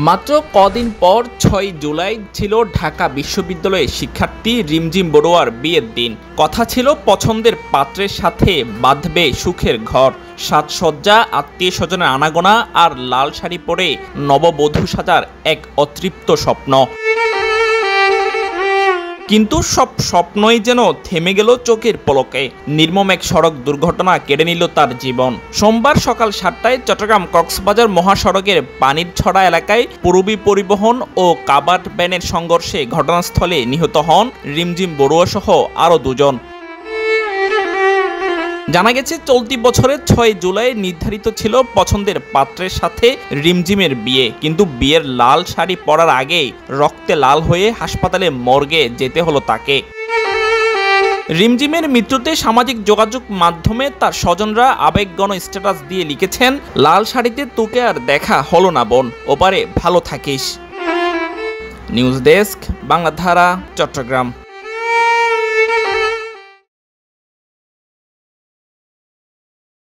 মাত্র কদিন পর ৬ জুলাই ছিল ঢাকা বিশ্ববিদ্যালয়ের শিক্ষার্থী রিমঝিম বড়ুয়ার বিয়ের দিন। কথা ছিল পছন্দের পাত্রের সাথে বাঁধবে সুখের ঘর, সাজসজ্জা, আত্মীয় স্বজনের আনাগোনা আর লাল শাড়ি পরে নববধূ সাজার এক অতৃপ্ত স্বপ্ন। কিন্তু সব স্বপ্নই যেন থেমে গেল চোখের পলকে। নির্মম এক সড়ক দুর্ঘটনা কেড়ে নিল তার জীবন। সোমবার সকাল ৭টায় চট্টগ্রাম কক্সবাজার মহাসড়কের পানির ছড়া এলাকায় পূরবী পরিবহন ও কাভার্ড ভ্যানের সংঘর্ষে ঘটনাস্থলে নিহত হন রিমঝিম বড়ুয়া সহ আরও দুজন। জানা গেছে, চলতি বছরের ৬ জুলাই নির্ধারিত ছিল পছন্দের পাত্রের সাথে রিমঝিমের বিয়ে, কিন্তু বিয়ের লাল শাড়ি পরার আগেই রক্তে লাল হয়ে হাসপাতালে মর্গে যেতে হলো তাকে। রিমঝিমের মৃত্যুতে সামাজিক যোগাযোগ মাধ্যমে তার স্বজনরা আবেগঘন স্ট্যাটাস দিয়ে লিখেছেন, লাল শাড়িতে তোকে আর দেখা হলো না বোন, ওপারে ভালো থাকিস। News desk, Bangladhara, Chittagong.